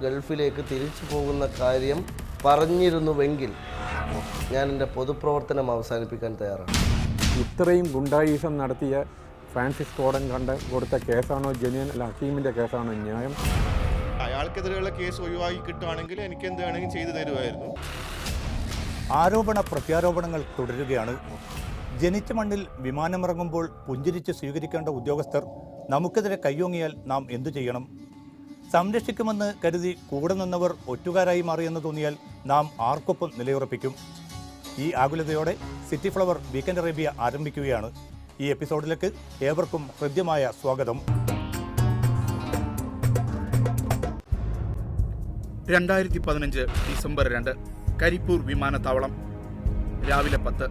ഗൾഫിലേക്ക് തിരിച്ചു പോകുന്ന കാര്യം പറഞ്ഞിരുന്നുവെങ്കിൽ ഞാൻ എൻ്റെ പൊതുപ്രവർത്തനം അവസാനിപ്പിക്കാൻ തയ്യാറാണ്. ഇത്രയും ഗുണ്ടായുസം നടത്തിയ ഫ്രാൻസിസ് കോടൻ കൊടുത്ത കേസാണോ ജെന്യുവൻ, അല്ല ഹക്കീമിൻ്റെ കേസാണോ ന്യായം? അയാൾക്കെതിരെയുള്ള കേസ് ഒഴിവാക്കി കിട്ടുകയാണെങ്കിൽ എനിക്ക് എന്ത് വേണമെങ്കിലും ചെയ്തു തരുമായിരുന്നു. ആരോപണ പ്രത്യാരോപണങ്ങൾ തുടരുകയാണ്. ജനിച്ച മണ്ണിൽ വിമാനമിറങ്ങുമ്പോൾ പുഞ്ചിരിച്ച് സ്വീകരിക്കേണ്ട ഉദ്യോഗസ്ഥർ നമുക്കെതിരെ കയ്യോങ്ങിയാൽ നാം എന്തു ചെയ്യണം? സംരക്ഷിക്കുമെന്ന് കരുതി കൂടെ നിന്നവർ ഒറ്റുകാരായി മാറിയെന്ന് തോന്നിയാൽ നാം ആർക്കൊപ്പം നിലയുറപ്പിക്കും? ഈ ആകുലതയോടെ സിറ്റി ഫ്ലവർ വീക്കെൻഡ് അറേബ്യ ആരംഭിക്കുകയാണ്. ഈ എപ്പിസോഡിലേക്ക് ഏവർക്കും ഹൃദ്യമായ സ്വാഗതം. 2015 ഡിസംബർ 2 കരിപ്പൂർ വിമാനത്താവളം. രാവിലെ 10.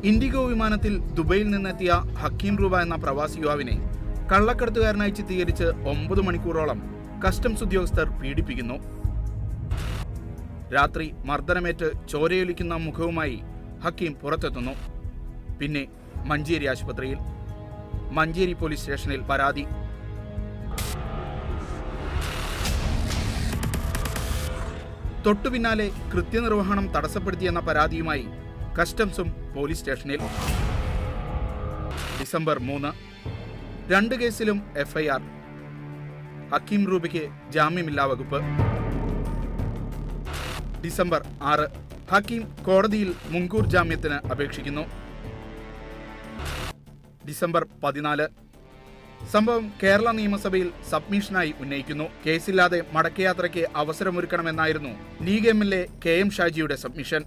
ഇൻഡിഗോ വിമാനത്തിൽ ദുബൈയിൽ നിന്നെത്തിയ ഹക്കീം റൂബ എന്ന പ്രവാസി യുവാവിനെ കള്ളക്കടത്തുകാരനായി ചിത്രീകരിച്ച് 9 മണിക്കൂറോളം കസ്റ്റംസ് ഉദ്യോഗസ്ഥർ പീഡിപ്പിക്കുന്നു. രാത്രി മർദ്ദനമേറ്റ് ചോരയൊലിക്കുന്ന മുഖവുമായി ഹക്കീം പുറത്തെത്തുന്നു. പിന്നെ മഞ്ചേരി ആശുപത്രിയിൽ. മഞ്ചേരി പോലീസ് സ്റ്റേഷനിൽ പരാതി. തൊട്ടുപിന്നാലെ കൃത്യനിർവഹണം തടസ്സപ്പെടുത്തിയെന്ന പരാതിയുമായി കസ്റ്റംസും പോലീസ് സ്റ്റേഷനിൽ. ഡിസംബർ 3 2 കേസിലും FIR. ഹക്കീം റൂബയ്ക്ക് ജാമ്യമില്ലാ വകുപ്പ്. ഡിസംബർ 6 ഹക്കീം കോടതിയിൽ മുൻകൂർ ജാമ്യത്തിന് അപേക്ഷിക്കുന്നു. ഡിസംബർ 14 സംഭവം കേരള നിയമസഭയിൽ സബ്മിഷനായി ഉന്നയിക്കുന്നു. കേസില്ലാതെ മടക്കയാത്രയ്ക്ക് അവസരമൊരുക്കണമെന്നായിരുന്നു ലീഗ് MLA KM ഷാജിയുടെ സബ്മിഷൻ.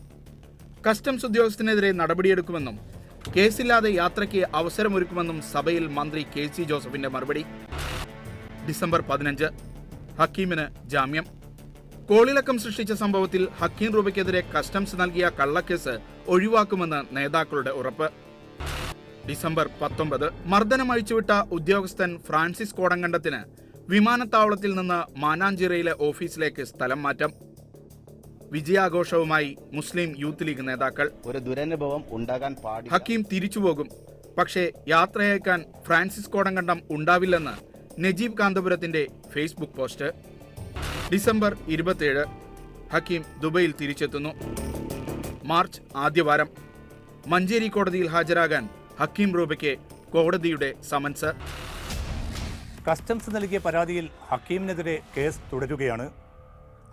കസ്റ്റംസ് ഉദ്യോഗസ്ഥനെതിരെ നടപടിയെടുക്കുമെന്നും കേസില്ലാതെ യാത്രയ്ക്ക് അവസരമൊരുക്കുമെന്നും സഭയിൽ മന്ത്രി KC ജോസഫിന്റെ മറുപടി. ഡിസംബർ 15 ഹക്കീമിന് ജാമ്യം. കോളിളക്കം സൃഷ്ടിച്ച സംഭവത്തിൽ ഹക്കീം റൂബയ്ക്കെതിരെ കസ്റ്റംസ് നൽകിയ കള്ളക്കേസ് ഒഴിവാക്കുമെന്ന് നേതാക്കളുടെ ഉറപ്പ്. ഡിസംബർ 19 മർദ്ദനം അഴിച്ചുവിട്ട ഉദ്യോഗസ്ഥൻ ഫ്രാൻസിസ് കോടങ്കണ്ടത്തിന് വിമാനത്താവളത്തിൽ നിന്ന് മാനാഞ്ചിറയിലെ ഓഫീസിലേക്ക് സ്ഥലം മാറ്റം. വിജയാഘോഷവുമായി മുസ്ലിം യൂത്ത് ലീഗ് നേതാക്കൾ. ഒരു ദുരനുഭവം ഉണ്ടാകാൻ പാടില്ല. ഹക്കീം തിരിച്ചുപോകും, പക്ഷേ യാത്രയയക്കാൻ ഫ്രാൻസിസ് കോടങ്കണ്ടം ഉണ്ടാവില്ലെന്ന് നജീബ് കാന്തപുരത്തിന്റെ ഫേസ്ബുക്ക് പോസ്റ്റ്. ഡിസംബർ 27 ഹക്കീം ദുബൈയിൽ തിരിച്ചെത്തുന്നു. മാർച്ച് ആദ്യവാരം മഞ്ചേരി കോടതിയിൽ ഹാജരാകാൻ ഹക്കീം റൂബയ്ക്ക് കോടതിയുടെ സമൻസ്. കസ്റ്റംസ് നൽകിയ പരാതിയിൽ ഹക്കീമിനെതിരെ കേസ് തുടരുകയാണ്.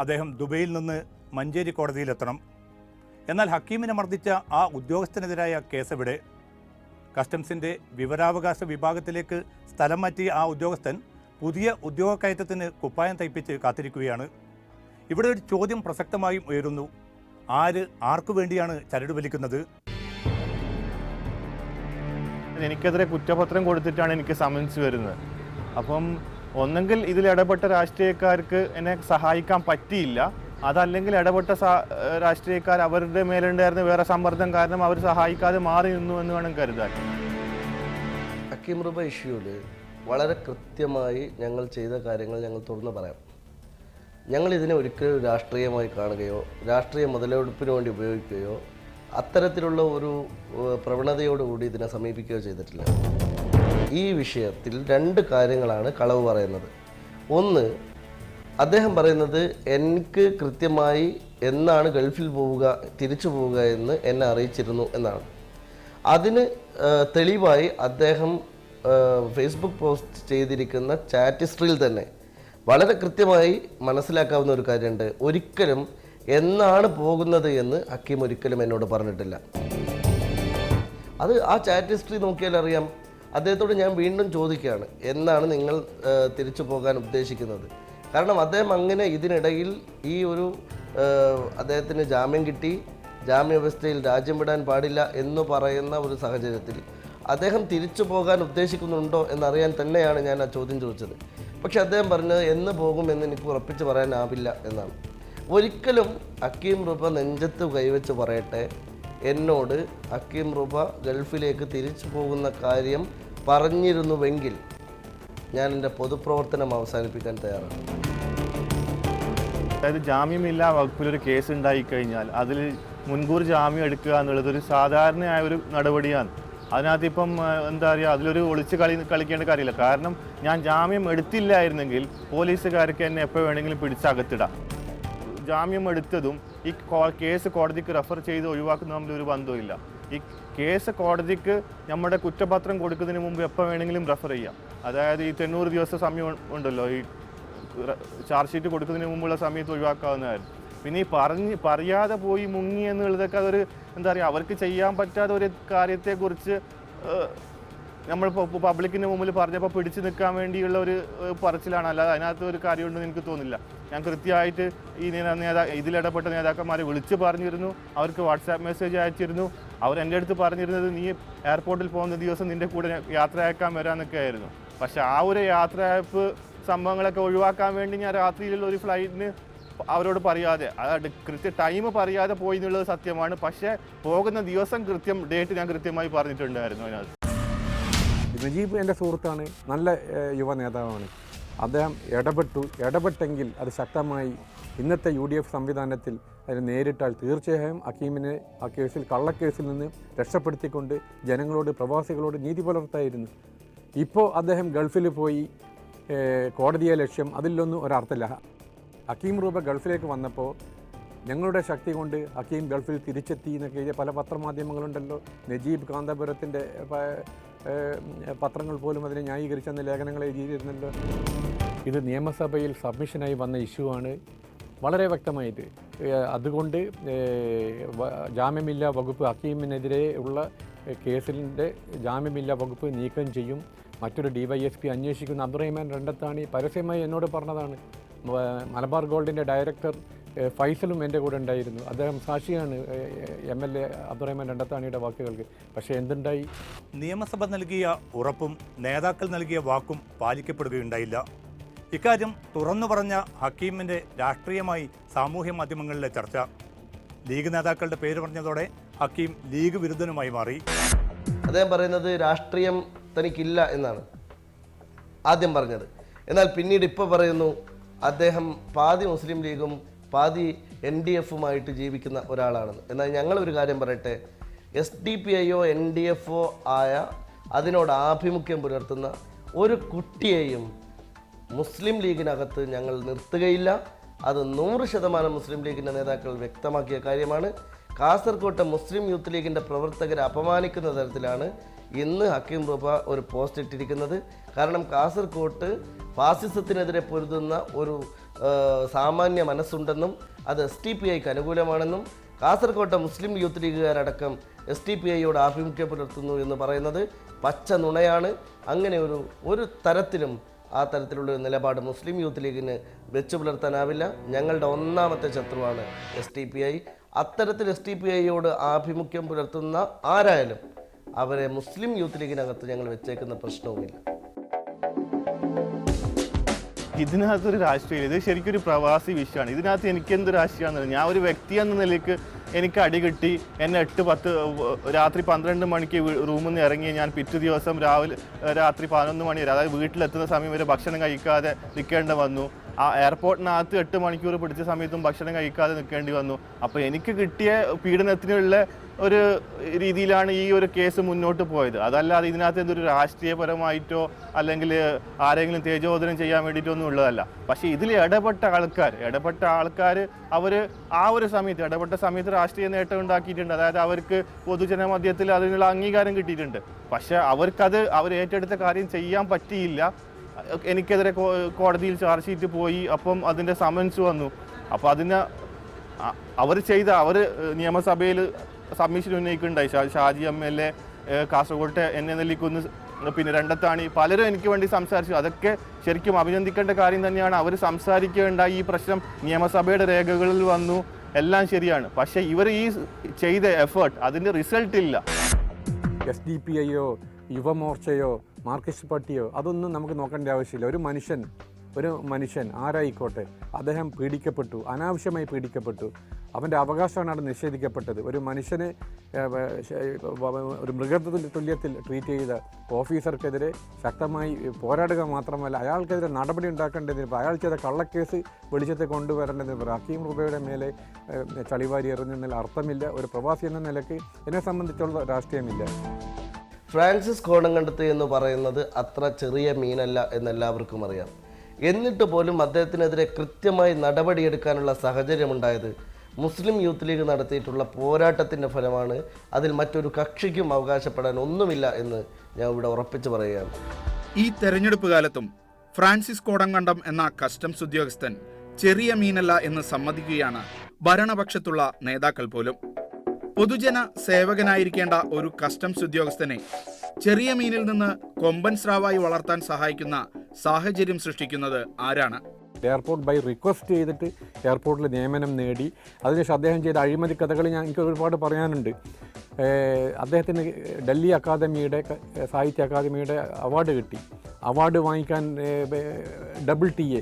അദ്ദേഹം ദുബൈയിൽ നിന്ന് മഞ്ചേരി കോടതിയിലെത്തണം. എന്നാൽ ഹക്കീമിനെ മർദ്ദിച്ച ആ ഉദ്യോഗസ്ഥനെതിരായ കേസ് എവിടെ? കസ്റ്റംസിൻ്റെ വിവരാവകാശ വിഭാഗത്തിലേക്ക് സ്ഥലം മാറ്റിയ ആ ഉദ്യോഗസ്ഥൻ പുതിയ ഉദ്യോഗക്കയറ്റത്തിന് കുപ്പായം തയ്പ്പിച്ച് കാത്തിരിക്കുകയാണ്. ഇവിടെ ഒരു ചോദ്യം പ്രസക്തമായും ഉയരുന്നു. ആര് ആർക്കു വേണ്ടിയാണ് ചരട് വലിക്കുന്നത്? എനിക്കെതിരെ കുറ്റപത്രം കൊടുത്തിട്ടാണ് എനിക്ക് സമൻസ് വരുന്നത്. അപ്പം ഒന്നെങ്കിൽ ഇതിൽ ഇടപെട്ട രാഷ്ട്രീയക്കാർക്ക് എന്നെ സഹായിക്കാൻ പറ്റിയില്ല, അതല്ലെങ്കിൽ ഇടപെട്ട രാഷ്ട്രീയക്കാർ അവരുടെ മേലുണ്ടായിരുന്ന വേറെ സമ്മർദ്ദം കാരണം അവർ സഹായിക്കാതെ മാറി നിന്നു എന്ന് വേണം കരുതാൻ. ഹക്കീം റൂബ ഇഷ്യൂവിൽ വളരെ കൃത്യമായി ഞങ്ങൾ ചെയ്ത കാര്യങ്ങൾ ഞങ്ങൾ തുറന്നു പറയാം. ഞങ്ങൾ ഇതിനെ ഒരിക്കലും രാഷ്ട്രീയമായി കാണുകയോ രാഷ്ട്രീയ മുതലെടുപ്പിന് വേണ്ടി ഉപയോഗിക്കുകയോ അത്തരത്തിലുള്ള ഒരു പ്രവണതയോടുകൂടി ഇതിനെ സമീപിക്കുകയോ ചെയ്തിട്ടില്ല. ഈ വിഷയത്തിൽ 2 കാര്യങ്ങളാണ് കളവ് പറയുന്നത്. ഒന്ന്, അദ്ദേഹം പറയുന്നത് എനിക്ക് കൃത്യമായി എന്നാണ് ഗൾഫിൽ തിരിച്ചു പോവുക എന്ന് എന്നെ അറിയിച്ചിരുന്നു എന്നാണ്. അതിന് തെളിവായി അദ്ദേഹം ഫേസ്ബുക്ക് പോസ്റ്റ് ചെയ്തിരിക്കുന്ന ചാറ്റ് ഹിസ്റ്ററിയിൽ തന്നെ വളരെ കൃത്യമായി മനസ്സിലാക്കാവുന്ന ഒരു കാര്യമുണ്ട്. ഒരിക്കലും എന്നാണ് പോകുന്നത് എന്ന് ഹക്കീം ഒരിക്കലും എന്നോട് പറഞ്ഞിട്ടില്ല. അത് ആ ചാറ്റ് ഹിസ്റ്ററി നോക്കിയാൽ അറിയാം. അദ്ദേഹത്തോട് ഞാൻ വീണ്ടും ചോദിക്കുകയാണ്, എന്നാണ് നിങ്ങൾ തിരിച്ചു പോകാൻ ഉദ്ദേശിക്കുന്നത്? കാരണം അദ്ദേഹം അങ്ങനെ ഇതിനിടയിൽ ഈ ഒരു അദ്ദേഹത്തിന് ജാമ്യം കിട്ടി, ജാമ്യവ്യവസ്ഥയിൽ രാജ്യം വിടാൻ പാടില്ല എന്ന് പറയുന്ന ഒരു സാഹചര്യത്തിൽ അദ്ദേഹം തിരിച്ചു പോകാൻ ഉദ്ദേശിക്കുന്നുണ്ടോ എന്നറിയാൻ തന്നെയാണ് ഞാൻ ആ ചോദ്യം ചോദിച്ചത്. പക്ഷെ അദ്ദേഹം പറഞ്ഞത് എന്ന് പോകുമെന്ന് എനിക്ക് ഉറപ്പിച്ച് പറയാനാവില്ല എന്നാണ്. ഒരിക്കലും ഹക്കീം റൂബ നെഞ്ചത്ത് കൈവച്ച് പറയട്ടെ, എന്നോട് ഹക്കീം റൂബ ഗൾഫിലേക്ക് തിരിച്ചു പോകുന്ന കാര്യം പറഞ്ഞിരുന്നുവെങ്കിൽ ഞാൻ എൻ്റെ പൊതുപ്രവർത്തനം അവസാനിപ്പിക്കാൻ തയ്യാറാണ്. അതായത് ജാമ്യമില്ലാ വകുപ്പിലൊരു കേസ് ഉണ്ടായിക്കഴിഞ്ഞാൽ അതിൽ മുൻകൂർ ജാമ്യം എടുക്കുക എന്നുള്ളത് ഒരു സാധാരണയായ ഒരു നടപടിയാണ്. അതിനകത്ത് ഇപ്പം എന്താ പറയുക, അതിലൊരു ഒളിച്ച് കളിക്കേണ്ട കാര്യമില്ല. കാരണം ഞാൻ ജാമ്യം എടുത്തില്ലായിരുന്നെങ്കിൽ പോലീസുകാർക്ക് എന്നെ എപ്പോൾ വേണമെങ്കിലും പിടിച്ചകത്തിടാം. ജാമ്യം എടുത്തതും ഈ കേസ് കോടതിക്ക് റെഫർ ചെയ്ത് ഒഴിവാക്കുന്ന തമ്മിൽ ഒരു ബന്ധമില്ല. ഈ കേസ് കോടതിക്ക് നമ്മുടെ കുറ്റപത്രം കൊടുക്കുന്നതിന് മുമ്പ് എപ്പോൾ വേണമെങ്കിലും റെഫർ ചെയ്യാം. അതായത് ഈ 90 ദിവസം സമയം ഉണ്ടല്ലോ, ഈ ചാർജ് ഷീറ്റ് കൊടുക്കുന്നതിന് മുമ്പുള്ള സമയത്ത് ഒഴിവാക്കാവുന്നതായിരുന്നു. പിന്നെ ഈ പറയാതെ പോയി മുങ്ങി എന്നുള്ളതൊക്കെ അതൊരു എന്താ പറയുക, അവർക്ക് ചെയ്യാൻ പറ്റാത്ത ഒരു കാര്യത്തെക്കുറിച്ച് നമ്മളിപ്പോൾ പബ്ലിക്കിൻ്റെ മുമ്പിൽ പറഞ്ഞപ്പോൾ പിടിച്ചു നിൽക്കാൻ വേണ്ടിയുള്ള ഒരു പറച്ചിലാണ്. അല്ലാതെ അതിനകത്ത് ഒരു കാര്യമുണ്ടെന്ന് എനിക്ക് തോന്നുന്നില്ല. ഞാൻ കൃത്യമായിട്ട് ഈ ഇതിലിടപെട്ട നേതാക്കന്മാരെ വിളിച്ച് പറഞ്ഞിരുന്നു, അവർക്ക് വാട്സാപ്പ് മെസ്സേജ് അയച്ചിരുന്നു. അവർ എൻ്റെ അടുത്ത് പറഞ്ഞിരുന്നത് നീ എയർപോർട്ടിൽ പോകുന്ന ദിവസം നിൻ്റെ കൂടെ യാത്ര അയക്കാൻ വരാമെന്നൊക്കെ ആയിരുന്നു. പക്ഷെ ആ ഒരു യാത്രയയപ്പ് സംഭവങ്ങളൊക്കെ ഒഴിവാക്കാൻ വേണ്ടി ഞാൻ രാത്രിയിലുള്ള ഒരു ഫ്ലൈറ്റിന് അവരോട് പറയാതെ, കൃത്യ ടൈം പറയാതെ പോയി എന്നുള്ളത് സത്യമാണ്. പക്ഷേ പോകുന്ന ദിവസം ഡേറ്റ് ഞാൻ കൃത്യമായി പറഞ്ഞിട്ടുണ്ടായിരുന്നു. അതിനകത്ത് നജീബ് എൻ്റെ സുഹൃത്താണ്, നല്ല യുവ നേതാവാണ്. അദ്ദേഹം ഇടപെട്ടെങ്കിൽ അത് ശക്തമായി ഇന്നത്തെ UDF സംവിധാനത്തിൽ അതിന് നേരിട്ടാൽ തീർച്ചയായും ഹക്കീമിനെ ആ കേസിൽ കള്ളക്കേസിൽ നിന്ന് രക്ഷപ്പെടുത്തിക്കൊണ്ട് ജനങ്ങളോട് പ്രവാസികളോട് നീതി പുലർത്തായിരുന്നു. ഇപ്പോൾ അദ്ദേഹം ഗൾഫിൽ പോയി കോടതിയെ ലക്ഷ്യം, അതിലൊന്നും ഒരർത്ഥമില്ല. ഹക്കീം റൂബ ഗൾഫിലേക്ക് വന്നപ്പോൾ ഞങ്ങളുടെ ശക്തി കൊണ്ട് ഹക്കീം ഗൾഫിൽ തിരിച്ചെത്തി എന്നൊക്കെ എഴുതിയ പല പത്രമാധ്യമങ്ങളുണ്ടല്ലോ. നജീബ് കാന്തപുരത്തിൻ്റെ പത്രങ്ങൾ പോലും അതിനെ ന്യായീകരിച്ചെന്ന ലേഖനങ്ങൾ എഴുതിയിരുന്നല്ലോ. ഇത് നിയമസഭയിൽ സബ്മിഷനായി വന്ന ഇഷ്യൂ ആണ്, വളരെ വ്യക്തമായിട്ട്. അതുകൊണ്ട് ജാമ്യമില്ലാ വകുപ്പ് ഹക്കീമിനെതിരെ ഉള്ള കേസിൻ്റെ ജാമ്യമില്ലാ വകുപ്പ് നീക്കം ചെയ്യും. മറ്റൊരു DYSP അന്വേഷിക്കുന്ന അബ്ദുറഹ്മാൻ രണ്ടത്താണി പരസ്യമായി എന്നോട് പറഞ്ഞതാണ്. മലബാർ ഗോൾഡിൻ്റെ ഡയറക്ടർ ഫൈസലും എൻ്റെ കൂടെ ഉണ്ടായിരുന്നു. അദ്ദേഹം സാക്ഷിയാണ് MLA അബ്ദുറഹ്മാൻ രണ്ടത്താണിയുടെ വാക്കുകൾക്ക്. പക്ഷേ എന്തുണ്ടായി? നിയമസഭ നൽകിയ ഉറപ്പും നേതാക്കൾ നൽകിയ വാക്കും പാലിക്കപ്പെടുകയുണ്ടായില്ല. ഇക്കാര്യം തുറന്നു പറഞ്ഞ ഹക്കീമിൻ്റെ രാഷ്ട്രീയമായി സാമൂഹ്യ മാധ്യമങ്ങളിലെ ചർച്ച. ലീഗ് നേതാക്കളുടെ പേര് പറഞ്ഞതോടെ ഹക്കീം ലീഗ് വിരുദ്ധനുമായി മാറി. അദ്ദേഹം പറയുന്നത് രാഷ്ട്രീയം തനിക്കില്ല എന്നാണ് ആദ്യം പറഞ്ഞത്. എന്നാൽ പിന്നീട് ഇപ്പോൾ പറയുന്നു അദ്ദേഹം പാതി മുസ്ലിം ലീഗും പാതി NDFുമായിട്ട് ജീവിക്കുന്ന ഒരാളാണെന്ന്. എന്നാൽ ഞങ്ങളൊരു കാര്യം പറയട്ടെ, SDPIയോ NDFോ ആയ അതിനോട് ആഭിമുഖ്യം പുലർത്തുന്ന ഒരു കുട്ടിയെയും മുസ്ലിം ലീഗിനകത്ത് ഞങ്ങൾ നിർത്തുകയില്ല. അത് 100% മുസ്ലിം ലീഗിൻ്റെ നേതാക്കൾ വ്യക്തമാക്കിയ കാര്യമാണ്. കാസർകോട്ടെ മുസ്ലിം യൂത്ത് ലീഗിൻ്റെ പ്രവർത്തകരെ അപമാനിക്കുന്ന തരത്തിലാണ് ഇന്ന് ഹക്കീം റൂബ ഒരു പോസ്റ്റ് ഇട്ടിരിക്കുന്നത്. കാരണം കാസർകോട്ട് ഫാസിസത്തിനെതിരെ പൊരുതുന്ന ഒരു സാമാന്യ മനസ്സുണ്ടെന്നും അത് SDPIക്ക് അനുകൂലമാണെന്നും കാസർകോട്ടെ മുസ്ലിം യൂത്ത് ലീഗുകാരടക്കം SDPIയോട് ആഭിമുഖ്യം പുലർത്തുന്നു എന്ന് പറയുന്നത് പച്ച നുണയാണ്. അങ്ങനെ ഒരു തരത്തിലും ആ തരത്തിലുള്ള നിലപാട് മുസ്ലിം യൂത്ത് ലീഗിന് വെച്ചു പുലർത്താനാവില്ല. ഞങ്ങളുടെ ഒന്നാമത്തെ ശത്രുവാണ് SDPI. അത്തരത്തിൽ SDPIയോട് ആഭിമുഖ്യം പുലർത്തുന്ന ആരായാലും അവരെ മുസ്ലിം യൂത്ത് ലീഗിനകത്ത് ഞങ്ങൾ വെച്ചേക്കുന്ന പ്രശ്നവുമില്ല. ഇതിനകത്തൊരു രാഷ്ട്രീയം, ഇത് ശരിക്കും ഒരു പ്രവാസി വിഷയമാണ്. ഇതിനകത്ത് എനിക്കെന്ത് രാഷ്ട്രീയമാണെന്ന്, ഞാൻ ഒരു വ്യക്തി എന്ന നിലയ്ക്ക് എനിക്ക് അടി കിട്ടി, എന്നെ 8-10 രാത്രി 12 മണിക്ക് റൂമിൽ നിന്ന് ഇറങ്ങി ഞാൻ പിറ്റേ ദിവസം രാത്രി 11 മണി വരെ, അതായത് വീട്ടിലെത്തുന്ന സമയം വരെ ഭക്ഷണം കഴിക്കാതെ നിൽക്കേണ്ട വന്നു. ആ എയർപോർട്ടിനകത്ത് 8 മണിക്കൂർ പിടിച്ച സമയത്തും ഭക്ഷണം കഴിക്കാതെ നിൽക്കേണ്ടി വന്നു. അപ്പോൾ എനിക്ക് കിട്ടിയ പീഡനത്തിനുള്ള ഒരു രീതിയിലാണ് ഈ ഒരു കേസ് മുന്നോട്ട് പോയത്. അതല്ലാതെ ഇതിനകത്ത് എന്തൊരു രാഷ്ട്രീയപരമായിട്ടോ അല്ലെങ്കിൽ ആരെങ്കിലും തേജോധനം ചെയ്യാൻ വേണ്ടിയിട്ടൊന്നും ഉള്ളതല്ല. പക്ഷേ ഇതിൽ ഇടപെട്ട ആൾക്കാർ അവർ ആ ഒരു ഇടപെട്ട സമയത്ത് രാഷ്ട്രീയ നേട്ടം ഉണ്ടാക്കിയിട്ടുണ്ട്. അതായത് അവർക്ക് പൊതുജന മധ്യത്തിൽ അതിനുള്ള അംഗീകാരം കിട്ടിയിട്ടുണ്ട്. പക്ഷേ അവർ ഏറ്റെടുത്ത കാര്യം ചെയ്യാൻ പറ്റിയില്ല. എനിക്കെതിരെ കോടതിയിൽ ചാർജ് ഷീറ്റ് പോയി, അപ്പം അതിൻ്റെ സമൻസ് വന്നു. അപ്പോൾ അവർ നിയമസഭയിൽ സബ്മിഷൻ ഉന്നയിക്കുന്നുണ്ടായി. ഷാജി MLA, കാസർഗോട്ടെ എന്നെ നെല്ലിക്കുന്ന്, പിന്നെ രണ്ടത്താണി, പലരും എനിക്ക് വേണ്ടി സംസാരിച്ചു. അതൊക്കെ ശരിക്കും അഭിനന്ദിക്കേണ്ട കാര്യം തന്നെയാണ്. അവർ സംസാരിക്കുകയുണ്ടായി. ഈ പ്രശ്നം നിയമസഭയുടെ രേഖകളിൽ വന്നു, എല്ലാം ശരിയാണ്. പക്ഷേ ഇവർ ഈ ചെയ്ത എഫേർട്ട്, അതിൻ്റെ റിസൾട്ട് ഇല്ല. SDPIയോ യുവമോർച്ചയോ മാർക്സിസ്റ്റ് പാർട്ടിയോ അതൊന്നും നമുക്ക് നോക്കേണ്ട ആവശ്യമില്ല. ഒരു മനുഷ്യൻ ഒരു മനുഷ്യൻ ആരായിക്കോട്ടെ അദ്ദേഹം പീഡിക്കപ്പെട്ടു, അനാവശ്യമായി പീഡിക്കപ്പെട്ടു, അവൻ്റെ അവകാശമാണ് അവിടെ നിഷേധിക്കപ്പെട്ടത്. ഒരു മനുഷ്യനെ ഒരു മൃഗതുല്യത്തിൽ ട്രീറ്റ് ചെയ്ത ഓഫീസർക്കെതിരെ ശക്തമായി പോരാടുക മാത്രമല്ല അയാൾക്കെതിരെ നടപടി ഉണ്ടാക്കേണ്ടതിന് അയാൾ ചെയ്ത കള്ളക്കേസ് വെളിച്ചത്തെ കൊണ്ടുവരേണ്ടതിന് ഹക്കീം റൂബയുടെ മേലെ ചളിവാരി എറിഞ്ഞതിൽ അർത്ഥമില്ല. ഒരു പ്രവാസി എന്ന നിലയ്ക്ക് എന്നെ സംബന്ധിച്ചുള്ള രാഷ്ട്രീയമില്ല. ഫ്രാൻസിസ് കോടങ്കണ്ടത്ത് എന്ന് പറയുന്നത് അത്ര ചെറിയ മീനല്ല എന്നെല്ലാവർക്കും അറിയാം. എന്നിട്ട് പോലും അദ്ദേഹത്തിനെതിരെ കൃത്യമായി നടപടിയെടുക്കാനുള്ള സാഹചര്യമുണ്ടായത് മുസ്ലിം യൂത്ത് ലീഗ് നടത്തിയിട്ടുള്ള പോരാട്ടത്തിൻ്റെ ഫലമാണ്. അതിൽ മറ്റൊരു കക്ഷിക്കും അവകാശപ്പെടാൻ ഒന്നുമില്ല എന്ന് ഞാൻ ഇവിടെ ഉറപ്പിച്ചു പറയുകയാണ്. ഈ തെരഞ്ഞെടുപ്പ് കാലത്തും ഫ്രാൻസിസ് കോടങ്കണ്ടം എന്ന കസ്റ്റംസ് ഉദ്യോഗസ്ഥൻ ചെറിയ മീനല്ല എന്ന് സമ്മതിക്കുകയാണ് ഭരണപക്ഷത്തുള്ള നേതാക്കൾ പോലും. പൊതുജന സേവകനായിരിക്കേണ്ട ഒരു കസ്റ്റംസ് ഉദ്യോഗസ്ഥനെ ചെറിയ മീനിൽ നിന്ന് കൊമ്പൻ സ്രാവായി വളർത്താൻ സഹായിക്കുന്ന സാഹചര്യം സൃഷ്ടിക്കുന്നത് ആരാണ്? എയർപോർട്ട് ബൈ റിക്വസ്റ്റ് ചെയ്തിട്ട് എയർപോർട്ടിൽ നിയമനം നേടി. അതിനുശേഷം അദ്ദേഹം ചെയ്ത അഴിമതി കഥകൾ എനിക്ക് ഒരുപാട് പറയാനുണ്ട്. അദ്ദേഹത്തിന് ഡൽഹി അക്കാദമിയുടെ സാഹിത്യ അക്കാദമിയുടെ അവാർഡ് കിട്ടി. അവാർഡ് വാങ്ങിക്കാൻ ഡബിൾ TA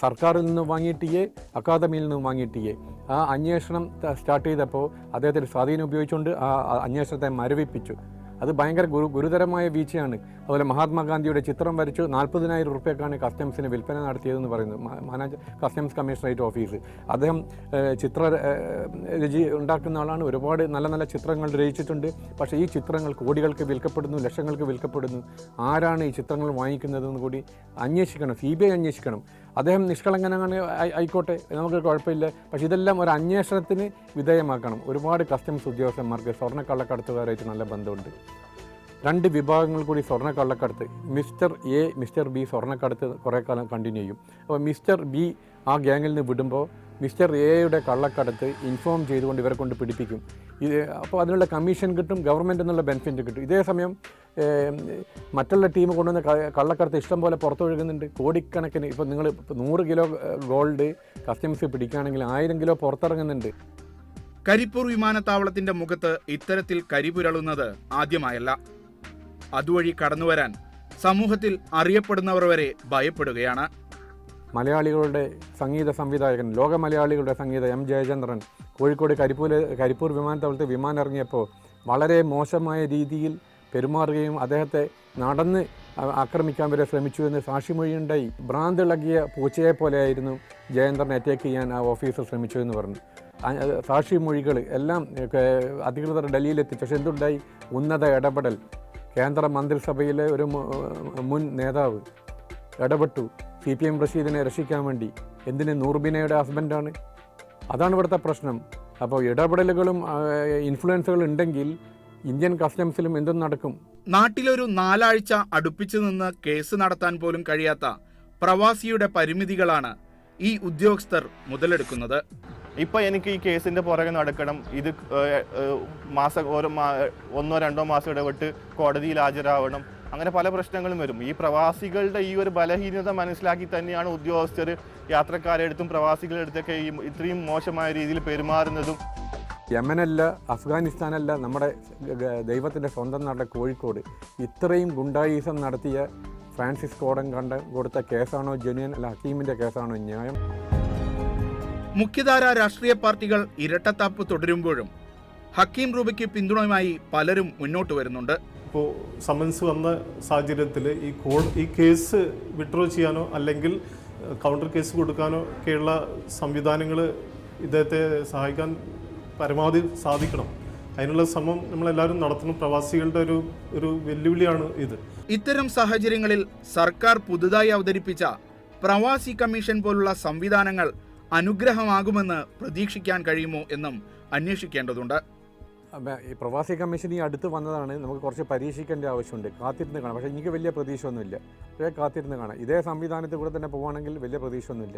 സർക്കാരിൽ നിന്ന് വാങ്ങിയ TA, അക്കാദമിയിൽ നിന്ന് വാങ്ങിയ TA. ആ അന്വേഷണം സ്റ്റാർട്ട് ചെയ്തപ്പോൾ അദ്ദേഹത്തിന് സ്വാധീനം ഉപയോഗിച്ചുകൊണ്ട് ആ അന്വേഷണത്തെ മരവിപ്പിച്ചു. അത് ഭയങ്കര ഗുരുതരമായ വീഴ്ചയാണ്. അതുപോലെ മഹാത്മാഗാന്ധിയുടെ ചിത്രം വരച്ചു 40,000 റുപ്യക്കാണ് കസ്റ്റംസിന് വിൽപ്പന നടത്തിയതെന്ന് പറയുന്നത് കസ്റ്റംസ് കമ്മീഷണറേറ്റ് ഓഫീസ്. അദ്ദേഹം ചിത്ര രചി ഉണ്ടാക്കുന്ന ആളാണ്. ഒരുപാട് നല്ല നല്ല ചിത്രങ്ങൾ രചിച്ചിട്ടുണ്ട്. പക്ഷേ ഈ ചിത്രങ്ങൾ കോടികൾക്ക് വിൽക്കപ്പെടുന്നു, ലക്ഷങ്ങൾക്ക് വിൽക്കപ്പെടുന്നു. ആരാണ് ഈ ചിത്രങ്ങൾ വാങ്ങിക്കുന്നതെന്ന് കൂടി അന്വേഷിക്കണം. CBI അന്വേഷിക്കണം. അദ്ദേഹം നിഷ്കളങ്കനാണ് ആയിക്കോട്ടെ, നമുക്ക് കുഴപ്പമില്ല. പക്ഷേ ഇതെല്ലാം ഒരു അന്വേഷണത്തിന് വിധേയമാക്കണം. ഒരുപാട് കസ്റ്റംസ് ഉദ്യോഗസ്ഥന്മാർക്ക് സ്വർണ്ണക്കള്ളക്കടത്തുകാരായിട്ട് നല്ല ബന്ധമുണ്ട്. 2 വിഭാഗങ്ങൾ കൂടി സ്വർണ്ണക്കള്ളക്കടത്ത്. മിസ്റ്റർ A, മിസ്റ്റർ B സ്വർണ്ണക്കടത്ത് കുറേ കാലം കണ്ടിന്യൂ ചെയ്യും. അപ്പോൾ മിസ്റ്റർ B ആ ഗ്യാങ്ങിൽ നിന്ന് വിടുമ്പോൾ മിസ്റ്റർ Aയുടെ കള്ളക്കടത്ത് ഇൻഫോം ചെയ്തുകൊണ്ട് ഇവരെ കൊണ്ട് പിടിപ്പിക്കും. അപ്പോൾ അതിനുള്ള കമ്മീഷൻ കിട്ടും, ഗവൺമെൻറ് എന്നുള്ള ബെനിഫിറ്റ് കിട്ടും. ഇതേ സമയം മറ്റുള്ള ടീം കൊണ്ടുവന്ന കള്ളക്കടത്ത് ഇഷ്ടം പോലെ പുറത്തൊഴുകുന്നുണ്ട്. കോടിക്കണക്കിന്. ഇപ്പോൾ നിങ്ങൾ 100 കിലോ ഗോൾഡ് കസ്റ്റംസ് പിടിക്കുകയാണെങ്കിൽ 1000 കിലോ പുറത്തിറങ്ങുന്നുണ്ട്. കരിപ്പൂർ വിമാനത്താവളത്തിന്റെ മുഖത്ത് ഇത്തരത്തിൽ കരിപുരളുന്നത് ആദ്യമായല്ല. അതുവഴി കടന്നുവരാൻ സമൂഹത്തിൽ അറിയപ്പെടുന്നവർ വരെ ഭയപ്പെടുകയാണ്. മലയാളികളുടെ സംഗീത സംവിധായകൻ, ലോക മലയാളികളുടെ സംഗീത M. ജയചന്ദ്രൻ കോഴിക്കോട് കരിപ്പൂർ വിമാനത്താവളത്തിൽ വിമാനം ഇറങ്ങിയപ്പോൾ വളരെ മോശമായ രീതിയിൽ പെരുമാറുകയും അദ്ദേഹത്തെ നടന്ന് ആക്രമിക്കാൻ വരെ ശ്രമിച്ചു എന്ന് സാക്ഷിമൊഴിയുണ്ടായി. ഭ്രാന്തിളകിയ പൂച്ചയെ പോലെയായിരുന്നു ജയചന്ദ്രനെ അറ്റാക്ക് ചെയ്യാൻ ആ ഓഫീസർ ശ്രമിച്ചു എന്ന് പറഞ്ഞു. സാക്ഷിമൊഴികൾ എല്ലാം അധികൃതർ ഡൽഹിയിലെത്തിച്ചു. പക്ഷെ എന്തുണ്ടായി? ഉന്നത ഇടപെടൽ. കേന്ദ്ര മന്ത്രിസഭയിലെ ഒരു മുൻ നേതാവ് ഇടപെട്ടു CPM റഷീദിനെ രക്ഷിക്കാൻ വേണ്ടി. എന്തിന്? നൂർബിനയുടെ ഹസ്ബൻഡാണ്. അതാണ് ഇവിടുത്തെ പ്രശ്നം. അപ്പോൾ ഇടപെടലുകളും ഇൻഫ്ലുവൻസുകളും ഉണ്ടെങ്കിൽ ഇന്ത്യൻ കസ്റ്റംസിലും എന്തും നടക്കും. നാട്ടിലൊരു 4 ആഴ്ച അടുപ്പിച്ചു നിന്ന് കേസ് നടത്താൻ പോലും കഴിയാത്ത പ്രവാസിയുടെ പരിമിതികളാണ് ഈ ഉദ്യോഗസ്ഥർ മുതലെടുക്കുന്നത്. ഇപ്പോൾ എനിക്ക് ഈ കേസിൻ്റെ പുറകെ നടക്കണം, ഇത് ഓരോ 1-2 മാസം ഇടവിട്ട് കോടതിയിൽ ഹാജരാവണം, അങ്ങനെ പല പ്രശ്നങ്ങളും വരും. ഈ പ്രവാസികളുടെ ഈ ഒരു ബലഹീനത മനസ്സിലാക്കി തന്നെയാണ് ഉദ്യോഗസ്ഥർ യാത്രക്കാരെടുത്തും പ്രവാസികളുടെ അടുത്തൊക്കെ ഇത്രയും മോശമായ രീതിയിൽ പെരുമാറുന്നതും. യമനല്ല, അഫ്ഗാനിസ്ഥാനല്ല, നമ്മുടെ ദൈവത്തിൻ്റെ സ്വന്തം നാട്ടിലെ കോഴിക്കോട് ഇത്രയും ഗുണ്ടായിസം നടത്തിയ ഫ്രാൻസിസ് കോടങ്കണ്ടം കൊടുത്ത കേസാണോ ജെന്യുവൻ, അല്ല ഹക്കീമിൻ്റെ കേസാണോ ന്യായം? മുഖ്യധാര രാഷ്ട്രീയ പാർട്ടികൾ ഇരട്ടത്താപ്പ് തുടരുമ്പോഴും ഹക്കീം റൂബയ്ക്ക് പിന്തുണയുമായി പലരും മുന്നോട്ട് വരുന്നുണ്ട്. ഇപ്പോൾ സമൻസ് വന്ന സാഹചര്യത്തിൽ ഈ കേസ് വിഡ്രോ ചെയ്യാനോ അല്ലെങ്കിൽ കൗണ്ടർ കേസ് കൊടുക്കാനോ ഒക്കെയുള്ള സംവിധാനങ്ങൾ ഇദ്ദേഹത്തെ സഹായിക്കാൻ പരമാവധി സാധിക്കണം. അതിനുള്ള ശ്രമം നമ്മളെല്ലാവരും നടത്തണം. പ്രവാസികളുടെ ഒരു വെല്ലുവിളിയാണ് ഇത്. ഇത്തരം സാഹചര്യങ്ങളിൽ സർക്കാർ പുതുതായി അവതരിപ്പിച്ച പ്രവാസി കമ്മീഷൻ പോലുള്ള സംവിധാനങ്ങൾ അനുഗ്രഹമാകുമെന്ന് പ്രതീക്ഷിക്കാൻ കഴിയുമോ എന്നും അന്വേഷിക്കേണ്ടതുണ്ട്. ഈ പ്രവാസി കമ്മീഷൻ ഈ അടുത്ത് വന്നതാണ്. നമുക്ക് കുറച്ച് പരീക്ഷിക്കേണ്ട ആവശ്യമുണ്ട്. കാത്തിരുന്ന് കാണാം. പക്ഷേ എനിക്ക് വലിയ പ്രതീക്ഷ ഒന്നുമില്ല. പക്ഷേ കാത്തിരുന്ന് കാണാം. ഇതേ സംവിധാനത്തിൽ കൂടെ തന്നെ പോവുകയാണെങ്കിൽ വലിയ പ്രതീക്ഷ ഒന്നുമില്ല.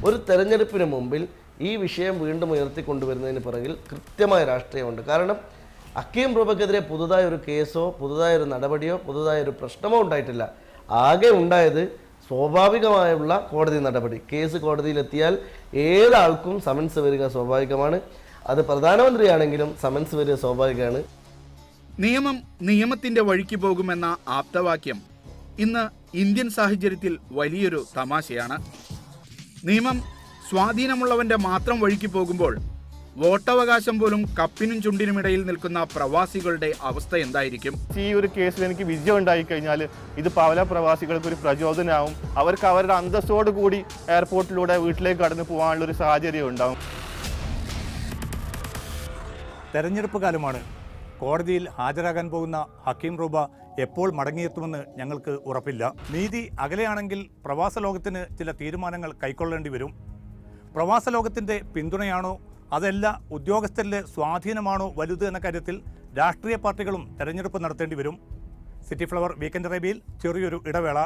ഒരു തെരഞ്ഞെടുപ്പിന് മുമ്പിൽ ഈ വിഷയം വീണ്ടും ഉയർത്തിക്കൊണ്ടുവരുന്നതിന് പിറകിൽ കൃത്യമായ രാഷ്ട്രീയമുണ്ട്. കാരണം ഹക്കീം റൂബയ്ക്കെതിരെ പുതുതായ ഒരു കേസോ പുതുതായൊരു നടപടിയോ പുതുതായൊരു പ്രശ്നമോ ഉണ്ടായിട്ടില്ല. ആകെ ഉണ്ടായത് സ്വാഭാവികമായുള്ള കോടതി നടപടി. കേസ് കോടതിയിലെത്തിയാൽ ഏതാൾക്കും സമൻസ് വരിക സ്വാഭാവികമാണ്. അത് പ്രധാനമന്ത്രിയാണെങ്കിലും സമൻസ് വരിക സ്വാഭാവികമാണ്. നിയമം നിയമത്തിന്റെ വഴിക്ക് പോകുമെന്ന ആപ്തവാക്യം ഇന്ന് ഇന്ത്യൻ സാഹചര്യത്തിൽ വലിയൊരു തമാശയാണ്. നിയമം സ്വാധീനമുള്ളവന്റെ മാത്രം വഴിക്ക് പോകുമ്പോൾ വോട്ടവകാശം പോലും കപ്പിനും ചുണ്ടിനുമിടയിൽ നിൽക്കുന്ന പ്രവാസികളുടെ അവസ്ഥ എന്തായിരിക്കും? ഈ ഒരു കേസിൽ എനിക്ക് വിജയം ഉണ്ടായി കഴിഞ്ഞാൽ ഇത് പല പ്രവാസികൾക്ക് ഒരു പ്രചോദനമാവും. അവർക്ക് അവരുടെ അന്തസ്സോടു കൂടി എയർപോർട്ടിലൂടെ വീട്ടിലേക്ക് കടന്നു പോകാനുള്ള ഒരു സാഹചര്യം ഉണ്ടാവും. തെരഞ്ഞെടുപ്പ് കാലമാണ്. കോടതിയിൽ ഹാജരാകാൻ പോകുന്ന ഹക്കീം റൂബ എപ്പോൾ മടങ്ങിയെത്തുമെന്ന് ഞങ്ങൾക്ക് ഉറപ്പില്ല. നീതി അകലെയാണെങ്കിൽ പ്രവാസ ലോകത്തിന് ചില തീരുമാനങ്ങൾ കൈക്കൊള്ളേണ്ടി വരും. പ്രവാസ ലോകത്തിൻ്റെ പിന്തുണയാണോ അതല്ല ഉദ്യോഗസ്ഥരിലെ സ്വാധീനമാണോ വലുത് എന്ന കാര്യത്തിൽ രാഷ്ട്രീയ പാർട്ടികളും തെരഞ്ഞെടുപ്പ് നടത്തേണ്ടി വരും. സിറ്റി ഫ്ലവർ വീക്കെൻഡ് റേബിയിൽ ചെറിയൊരു ഇടവേള.